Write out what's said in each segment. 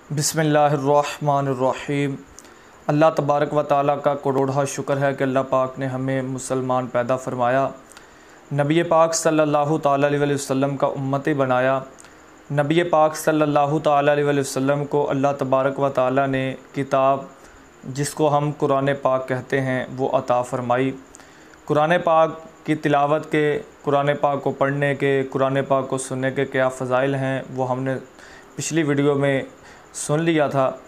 बिस्मिल्लाहिर्रहमानिर्रहीम। अल्लाह तबारक व ताला का करोड़ा शुक्र है कि अल्लाह पाक ने हमें मुसलमान पैदा फरमाया, नबी पाक सल्लल्लाहु ताला अलैहि वसल्लम का उम्मती बनाया। नबी पाक सल्लल्लाहु ताला अलैहि वसल्लम को अल्लाह तबारक व ताला ने किताब जिसको हम कुरान पाक कहते हैं वो अता फ़रमाई। कुरान पाक की तिलावत के, कुरान पाक को पढ़ने के, कुरान पाक को सुनने के क्या फ़ज़ाइल हैं वो हमने पिछली वीडियो में सुन लिया था।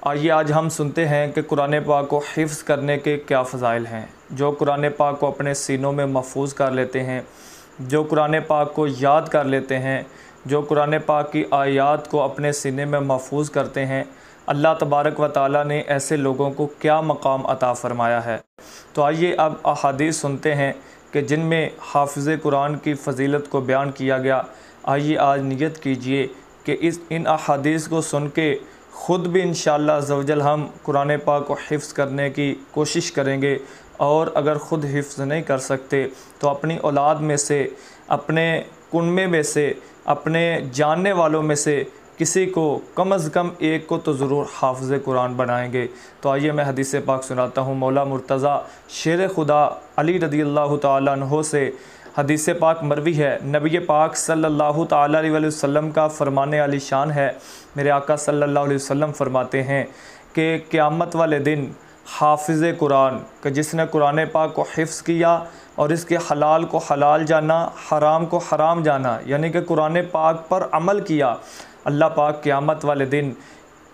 आइए आज हम सुनते हैं कि कुरान पाक को हिफ्ज़ करने के क्या फ़ज़ाइल हैं। जो कुरान पाक को अपने सीनों में महफूज कर लेते हैं, जो कुरान पाक को याद कर लेते हैं, जो कुरान पाक की आयात को अपने सीने में महफूज करते हैं, अल्लाह तबारक व ताला ने ऐसे लोगों को क्या मकाम अता फ़रमाया है। तो आइए अब अहादीस सुनते हैं कि जिनमें हाफ़िज़ कुरान की फ़जीलत को बयान किया गया। आइए आज नियत कीजिए कि इन अहादीस को सुन के ख़ुद भी इंशाअल्लाह अज़्ज़वजल हम कुरान पाक को हिफ्ज़ करने की कोशिश करेंगे, और अगर ख़ुद हिफ्ज़ नहीं कर सकते तो अपनी औलाद में से, अपने कुनबे में से, अपने जानने वालों में से किसी को कम से कम एक को तो ज़रूर हाफ़िज़ कुरान बनाएंगे। तो आइए मैं हदीस पाक सुनाता हूँ। मौला मुर्तज़ा शेर खुदा अली रज़ियल्लाहु ताला अन्हु से हदीस पाक मरवी है। नबी पाक सल्लल्लाहु ताला अलैहि वसल्लम का फ़रमाने वाली शान है। मेरे आका सल्लल्लाहु अलैहि वसल्लम फ़रमाते हैं कि क़यामत वाले दिन हाफ़िज़ कुरान कि जिसने कुरान पाक को हिफ्ज़ किया और इसके हलाल को हलाल जाना, हराम को हराम जाना, यानी कि कुरान पाक पर अमल किया, अल्लाह पाक क़यामत वाले दिन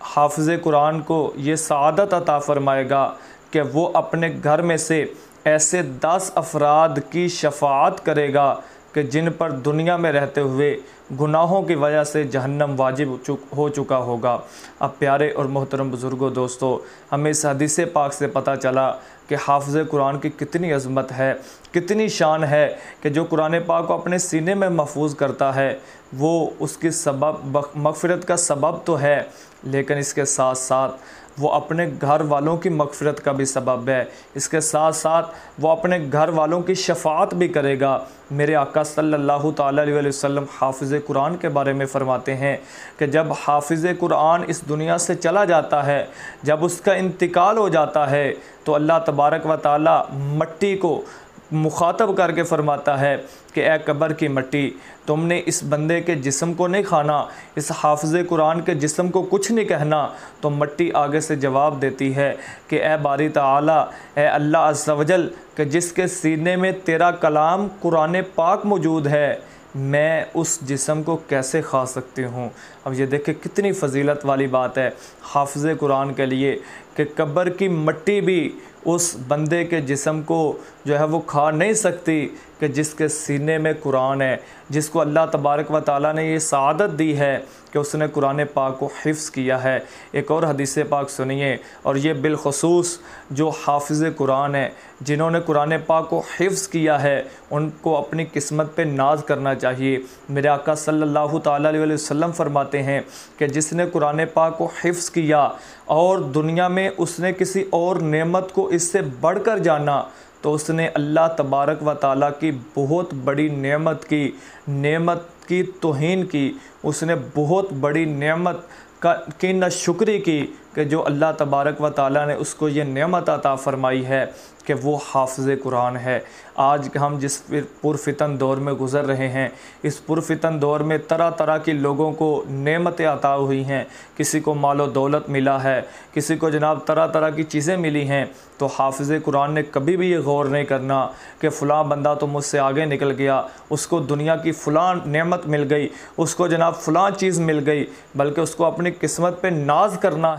हाफ़िज़ कुरान को ये सआदत अता फ़रमाएगा कि वो अपने घर में से ऐसे 10 अफराद की शफ़ाअत करेगा कि जिन पर दुनिया में रहते हुए गुनाहों की वजह से जहन्नम वाजिब हो चुका होगा। अब प्यारे और मोहतरम बुज़ुर्गों, दोस्तों, हमें इस हदीस पाक से पता चला कि हाफ़िज़ कुरान की कितनी अज़मत है, कितनी शान है कि जो कुरान पाक को अपने सीने में महफूज करता है वो उसकी सबब मग़फ़िरत का सबब तो है, लेकिन इसके साथ साथ वो अपने घर वालों की मग़फ़िरत का भी सबब है। इसके साथ साथ वो अपने घर वालों की शफ़ाअत भी करेगा। मेरे आका सल्लल्लाहु ताला अलैहि वसल्लम हाफ़िज़ कुरान के बारे में फ़रमाते हैं कि जब हाफ़िज़ कुरान इस दुनिया से चला जाता है, जब उसका इंतकाल हो जाता है, तो अल्लाह तबारक व ताला मट्टी को मुखातब करके फ़रमाता है कि ए कब्र की मट्टी, तुमने इस बंदे के जिस्म को नहीं खाना, इस हाफ़िज़ कुरान के जिस्म को कुछ नहीं कहना। तो मट्टी आगे से जवाब देती है कि ए बारी ताला, ए अल्लाह अज़्ज़ व जल, कि जिसके सीने में तेरा कलाम कुरान पाक मौजूद है, मैं उस जिस्म को कैसे खा सकती हूँ। अब ये देखें कितनी फ़जीलत वाली बात है हाफ़िज़ कुरान के लिए कि कब्र की मट्टी भी उस बंदे के जिस्म को जो है वो खा नहीं सकती कि जिसके सीने में कुरान है, जिसको अल्लाह तबारक व ताला ने ये सआदत दी है कि उसने कुरान पाक को हिफ्ज़ किया है। एक और हदीस पाक सुनिए, और ये बिलख़ुसूस जो हाफ़िज़ कुरान है, जिन्होंने कुरान पाक को हिफ्ज़ किया है, उनको अपनी किस्मत पे नाज करना चाहिए। मेरे आका सल्लल्लाहु ताला अलैहि वसल्लम फ़रमाते हैं कि जिसने कुरान पाक को हिफ्ज़ किया और दुनिया में उसने किसी और नेमत को इससे बढ़कर जाना, तो उसने अल्लाह तबारक व ताला की बहुत बड़ी नेमत की तौहीन की, उसने बहुत बड़ी नेमत की नाशुक्री की कि जो अल्लाह तबारक व ताला ने उसको ये नेमत अता फ़रमाई है कि वो हाफ़िज़ कुरान है। आज हम जिस पुरफ़ितन दौर में गुज़र रहे हैं, इस पुरफ़ितन दौर में तरह तरह के लोगों को नेमतें अता हुई हैं। किसी को मालो दौलत मिला है, किसी को जनाब तरह तरह की चीज़ें मिली हैं। तो हाफ़िज़ कुरान ने कभी भी ये गौर नहीं करना कि फ़लाँ बंदा तो मुझसे आगे निकल गया, उसको दुनिया की फ़लाँ नेमत मिल गई, उसको जनाब फ़लाँ चीज़ मिल गई, बल्कि उसको अपनी किस्मत पे नाज करना है।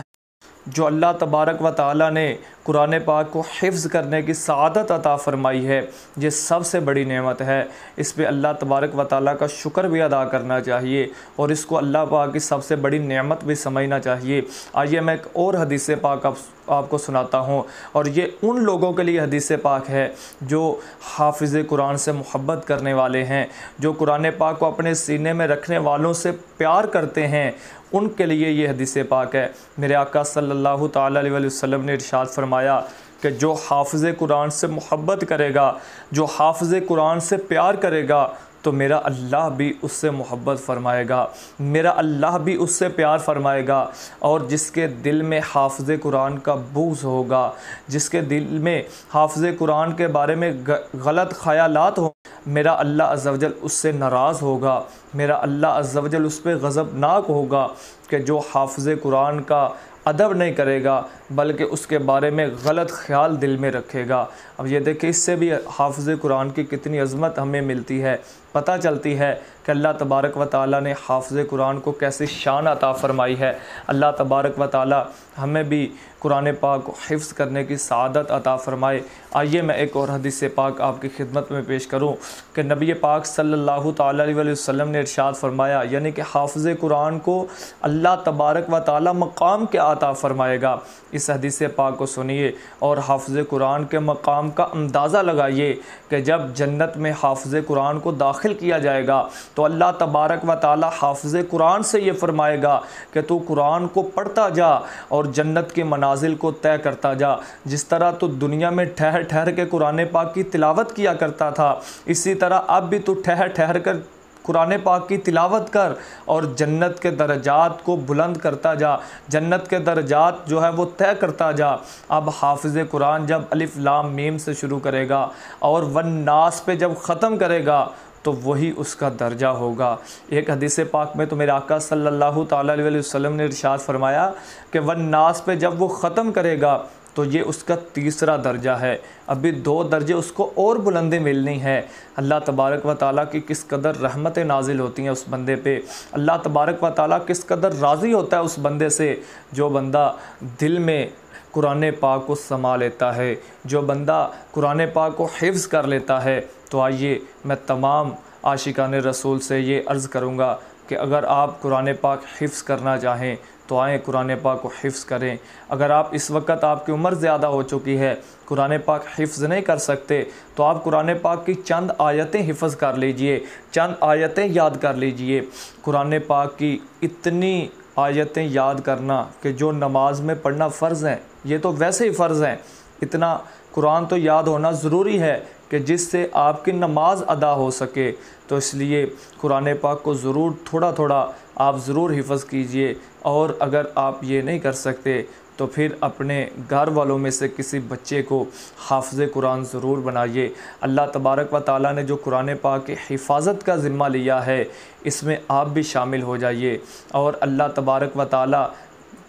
जो अल्लाह तबारक व ताला ने कुरान पाक को हिफ्ज़ करने की सआदत अता फ़रमाई है, ये सबसे बड़ी नेमत है। इस पे अल्लाह तबारक व ताला का शुक्र भी अदा करना चाहिए और इसको अल्लाह पाक की सबसे बड़ी नेमत भी समझना चाहिए। आइए मैं एक और हदीस पाक आपको सुनाता हूँ, और ये उन लोगों के लिए हदीस पाक है जो हाफ़िज़ कुरान से मोहब्बत करने वाले हैं, जो कुरान पाक को अपने सीने में रखने वालों से प्यार करते हैं, उनके लिए ये हदीस पाक है। मेरे आका सल्लल्लाहु ताला अलैहि वसल्लम ने इरशाद फरमाया कि जो हाफ़िज़ कुरान से मोहब्बत करेगा, जो हाफ़िज़ कुरान से प्यार करेगा, तो मेरा अल्लाह भी उससे मोहब्बत फ़रमाएगा, मेरा अल्लाह भी उससे प्यार फ़रमाएगा। और जिसके दिल में हाफ़िज़ कुरान का बुग़्ज़ होगा, जिसके दिल में हाफ़िज़ कुरान के बारे में गलत ख़यालात हो, मेरा अल्लाह अज़्ज़ व जल उससे नाराज़ होगा, मेरा अल्लाह अज़्ज़ व जल उस पर ग़ज़बनाक होगा कि जो हाफ़िज़ कुरान का अदब नहीं करेगा बल्कि उसके बारे में गलत ख्याल दिल में रखेगा। अब ये देखिए, इससे भी हाफ़िज़ कुरान की कितनी अज़मत हमें मिलती है, पता चलती है कि अल्लाह तबारक व ताला ने हाफ़िज़ कुरान को कैसी शान अता फ़रमाई है। अल्लाह तबारक व ताला हमें भी कुरान पाक को हिफ्ज़ करने की सआदत अता फ़रमाए। आइए मैं एक और हदीस पाक आपकी खिदमत में पेश करूँ कि नबी पाक सल्लल्लाहु ताला अलैहि वसल्लम ने इरशाद फ़रमाया, यानी कि हाफ़िज़ कुरान को अल्लाह तबारक व ताला मकाम क्या अता फ़रमाएगा। इस हदीस पाक को सुनिए और हाफ़िज़ कुरान के मकाम का अंदाज़ा लगाइए कि जब जन्नत में हाफ़िज़ कुरान को दाखिल किया जाएगा तो अल्लाह तबारक व ताला हाफ़िज़ कुरान से ये फ़रमाएगा कि तू कुरान को पढ़ता जा और जन्नत के मनाजिल को तय करता जा। जिस तरह तो दुनिया में ठहर ठहर के कुरान पाक की तिलावत किया करता था, इसी तरह अब भी तू ठहर ठहर कर कुरान पाक की तिलावत कर और जन्नत के दर्जात को बुलंद करता जा, जन्नत के दर्जात जो है वो तय करता जा। अब हाफ़िज़ कुरान जब अलिफ लाम मीम से शुरू करेगा और वन्नास पे जब ख़त्म करेगा तो वही उसका दर्जा होगा। एक हदीस पाक में तो मेरे आका सल्लल्लाहु ताला अलैहि वसल्लम ने इरशाद फरमाया कि वन्नास पे जब वो ख़त्म करेगा तो ये उसका तीसरा दर्जा है। अभी 2 दर्जे उसको और बुलंदी मिलनी है। अल्लाह तबारक व ताला की किस कदर रहमतें नाजिल होती हैं उस बंदे पे, अल्लाह तबारक व ताला किस कदर राज़ी होता है उस बंदे से जो बंदा दिल में कुरान पाक को समा लेता है, जो बंदा कुरान पाक को हिफ्ज़ कर लेता है। तो आइए मैं तमाम आशिकान रसूल से ये अर्ज़ करूँगा कि अगर आप कुरान पाक हिफ्ज़ करना चाहें तो आएँ कुरान पाक को हिफ्ज़ करें। अगर आप इस वक्त आपकी उम्र ज़्यादा हो चुकी है, कुरान पाक हिफ्ज़ नहीं कर सकते, तो आप कुरान पाक की चंद आयतें हिफ्ज़ कर लीजिए, चंद आयतें याद कर लीजिए। कुरान पाक की इतनी आयतें याद करना कि जो नमाज में पढ़ना फ़र्ज़ हैं, ये तो वैसे ही फ़र्ज़ हैं, इतना कुरान तो याद होना ज़रूरी है कि जिससे आपकी नमाज अदा हो सके। तो इसलिए कुरान पाक को ज़रूर थोड़ा थोड़ा आप ज़रूर हिफ़्ज़ कीजिए। और अगर आप ये नहीं कर सकते तो फिर अपने घर वालों में से किसी बच्चे को हाफ़िज़ कुरान ज़रूर बनाइए। अल्लाह तबारक व ताला ने जो कुरान पाक की हिफाजत का ज़िम्मा लिया है, इसमें आप भी शामिल हो जाइए। और अल्लाह तबारक व ताला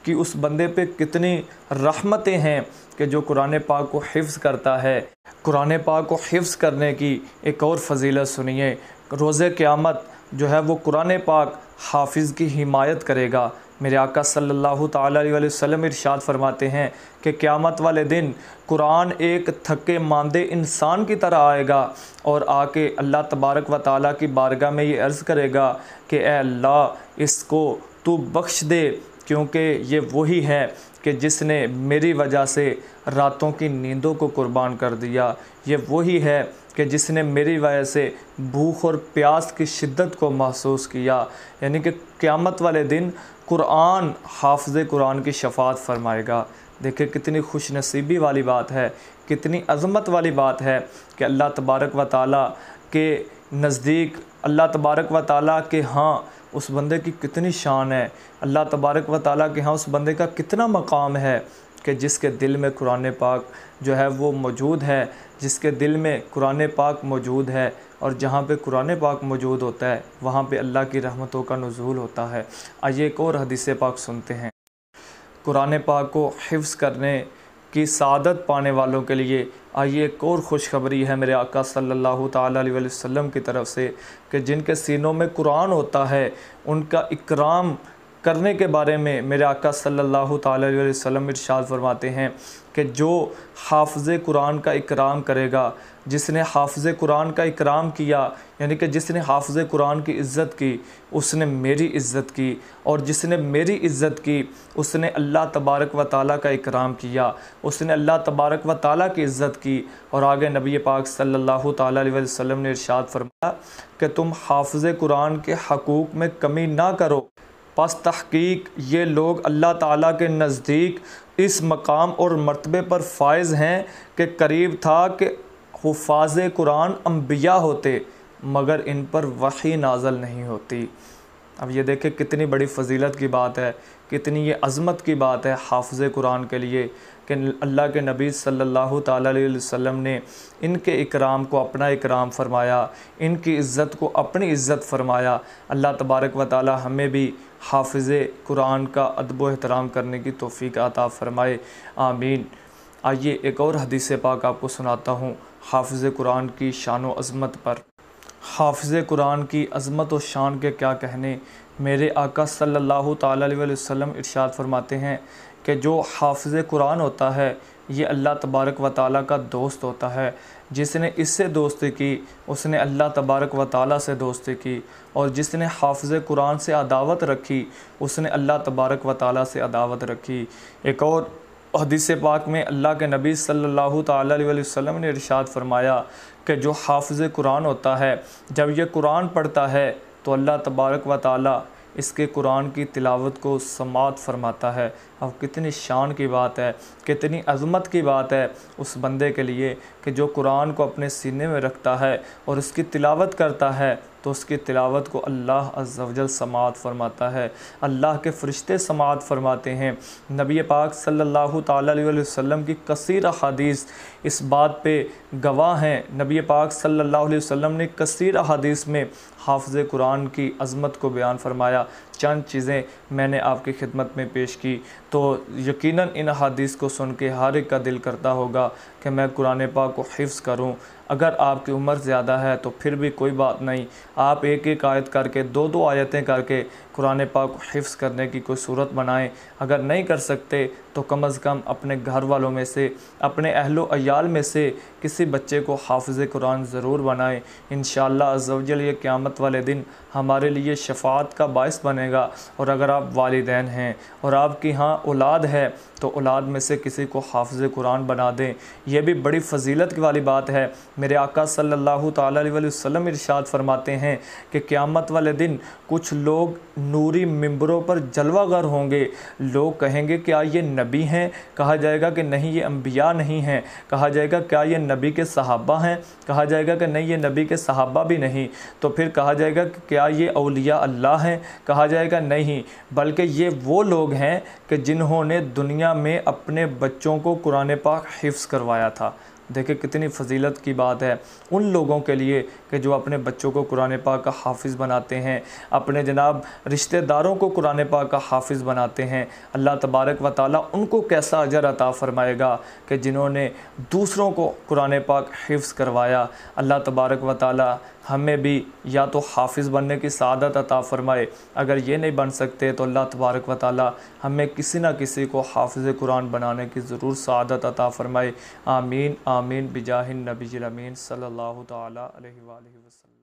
कि उस बंदे पे कितनी रहमतें हैं कि जो कुरान पाक को हिफ्ज़ करता है। कुरान पाक को हिफ्ज़ करने की एक और फ़जीलत सुनिए। रोज़े क़यामत जो है वो कुरान पाक हाफिज़ की हिमायत करेगा। मेरे आका सल्लल्लाहु ताला अलैहि वसल्लम इरशाद फरमाते हैं कि क़यामत वाले दिन कुरान एक थके मांदे इंसान की तरह आएगा और आके अल्लाह तबारक व ताला की बारगाह में ये अर्ज़ करेगा कि ए अल्लाह, इसको तू बख्श दे, क्योंकि ये वही है कि जिसने मेरी वजह से रातों की नींदों को कुर्बान कर दिया। ये वही है कि जिसने मेरी वजह से भूख और प्यास की शिद्दत को महसूस किया। यानी कि क़यामत वाले दिन कुरान हाफ़िज़ कुरान की शफ़ाअत फ़रमाएगा। देखिए कितनी खुश नसीबी वाली बात है, कितनी अज़मत वाली बात है कि अल्लाह तबारक व ताला के नज़दीक, अल्लाह तबारक व ताला के हाँ उस बंदे की कितनी शान है, अल्लाह तबारक व ताला के हाँ उस बंदे का कितना मकाम है कि जिसके दिल में कुरान पाक जो है वो मौजूद है, जिसके दिल में कुरान पाक मौजूद है। और जहाँ पे कुरान पाक मौजूद होता है वहाँ पे अल्लाह की रहमतों का नुज़ूल होता है। आइए एक और हदीस पाक सुनते हैं। कुरान पाक को हिफ्ज़ करने की सादत पाने वालों के लिए आइए एक और खुशखबरी है मेरे आका सल्लल्लाहु ताला अलैहि वसल्लम की तरफ से कि जिनके सीनों में कुरान होता है उनका इकराम करने के बारे में मेरे आका सल्लल्लाहु ताला अलैहि वसल्लम इरशाद फरमाते हैं कि जो हाफ़िज़ कुरान का इकराम करेगा, जिसने हाफ़िज़ कुरान का इकराम किया, यानी कि जिसने हाफ़िज़ कुरान की इज़्ज़त की, उसने मेरी इज़्ज़त की, और जिसने मेरी इज़्ज़त की उसने अल्लाह तबारक व ताला का इकराम किया, उसने अल्लाह तबारक व ताला की इज़्ज़त की। और आगे नबी पाक सल्लल्लाहु ताला अलैहि वसल्लम ने इरशाद फरमाया कि तुम हाफ़िज़ कुरान के हकूक़ में कमी ना करो, बस तहक़ीक़ ये लोग अल्लाह ताला के नज़दीक इस मकाम और मर्तबे पर फ़ाइज़ हैं कि करीब था कि हुफ़ाज़ कुरान अम्बिया होते। मगर इन पर वही नाज़ल नहीं होती। अब ये देखें कितनी बड़ी फ़जीलत की बात है, कितनी ये अज़मत की बात है हाफ़िज़ कुरान के लिए कि अल्लाह के नबी सल्लल्लाहु ताला अलैहि वसल्लम ने इनके इकराम को अपना इकराम फ़रमाया, इनकी इज़्ज़त को अपनी इज़्ज़त फ़रमाया। अल्लाह तबारक व ताला हमें भी हाफ़िज़ कुरान का अदब व एहतराम करने की तौफ़ीक़ अता फ़रमाए, आमीन। आइए एक और हदीस पाक आपको सुनाता हूँ हाफ़िज़ कुरान की शान व अज़मत पर। हाफ़िज़ कुरान की अज़मत व शान के क्या कहने, मेरे आका सल्लल्लाहु ताला अलैहि वसल्लम इरशाद फरमाते हैं कि जो हाफ़िज़ कुरान होता है ये अल्लाह तबारक व ताला का दोस्त होता है। जिसने इससे दोस्ती की उसने अल्लाह तबारक व ताला से दोस्ती की, और जिसने हाफ़िज़ कुरान से अदावत रखी उसने अल्लाह तबारक व ताला से अदावत रखी। एक और हदीस पाक में अल्लाह के नबी सल्लल्लाहु ताला अलैहि वसल्लम ने इरशाद फरमाया कि जो हाफ़िज़ कुरान होता है जब ये कुरान पढ़ता है तो अल्लाह तबारक व ताला इसके कुरान की तिलावत को समात फरमाता है। अब कितनी शान की बात है, कितनी अज़मत की बात है उस बंदे के लिए कि जो कुरान को अपने सीने में रखता है और उसकी तिलावत करता है तो उसकी तिलावत को अल्लाह अज़्ज़ व जल समात फरमाता है, अल्लाह के फ़रिश्ते समात फरमाते हैं। नबी पाक सल्लल्लाहु ताला अलैहि वसल्लम की कसीर अहादीस इस बात पे गवाह हैं। नबी पाक सल्लल्लाहु अलैहि वसल्लम ने कसीर अहादीस में हाफ़िज़ कुरान की अज़मत को बयान फरमाया। चंद चीज़ें मैंने आपकी खिदमत में पेश की, तो यकीनन इन हदीस को सुन के हर एक का दिल करता होगा कि मैं कुरान पाक को हिफ्ज़ करूं। अगर आपकी उम्र ज़्यादा है तो फिर भी कोई बात नहीं, आप एक एक आयत करके दो दो आयतें करके कुरान पाक को हिफ्ज़ करने की कोई सूरत बनाएं। अगर नहीं कर सकते तो कम अज़ कम अपने घर वालों में से, अपने अहलो अयाल में से किसी बच्चे को हाफ़िज़ कुरान ज़रूर बनाएं। इंशाअल्लाह अज़्ज़ व जल ये क़यामत वाले दिन हमारे लिए शफ़ाअत का बाइस बनेगा। और अगर आप वालिदैन हैं और आपकी यहाँ औलाद है तो औलाद में से किसी को हाफ़िज़ कुरान बना दें। यह भी बड़ी फ़जीलत वाली बात है। मेरे आका सल्लल्लाहु ताला अलैहि वसल्लम इरशाद फरमाते हैं कि क़यामत वाले दिन कुछ लोग नूरी मिंबरों पर जलवागर होंगे। लोग कहेंगे क्या ये नबी हैं? कहा जाएगा कि नहीं ये अम्बिया नहीं हैं। कहा जाएगा क्या ये नबी के सहाबा हैं? कहा जाएगा कि नहीं ये नबी के सहाबा भी नहीं। तो फिर कहा जाएगा कि क्या ये औलिया अल्लाह हैं? कहा जाएगा नहीं, बल्कि ये वो लोग हैं कि जिन्होंने दुनिया में अपने बच्चों को कुरान पाक हिफ्ज़ करवाया था। देखिए कितनी फ़जीलत की बात है उन लोगों के लिए कि जो अपने बच्चों को कुरान पाक का हाफ़िज़ बनाते हैं, अपने जनाब रिश्तेदारों को कुरान पाक का हाफ़िज़ बनाते हैं। अल्लाह तबारक व ताला उनको कैसा अजर अता फ़रमाएगा कि जिन्होंने दूसरों को कुरान पाक हिफ्ज़ करवाया। अल्लाह तबारक व ताला हमें भी या तो हाफ़िज़ बनने की सआदत अता फ़रमाए, अगर ये नहीं बन सकते तो अल्लाह तबारक व ताला हमें किसी न किसी को हाफ़िज़ कुरान बनाने की ज़रूर सआदत अता फ़रमाए, आमीन आमीन बिजाहिन नबील अमीन सल्लल्लाहु ताला अलैहि वसल्लम।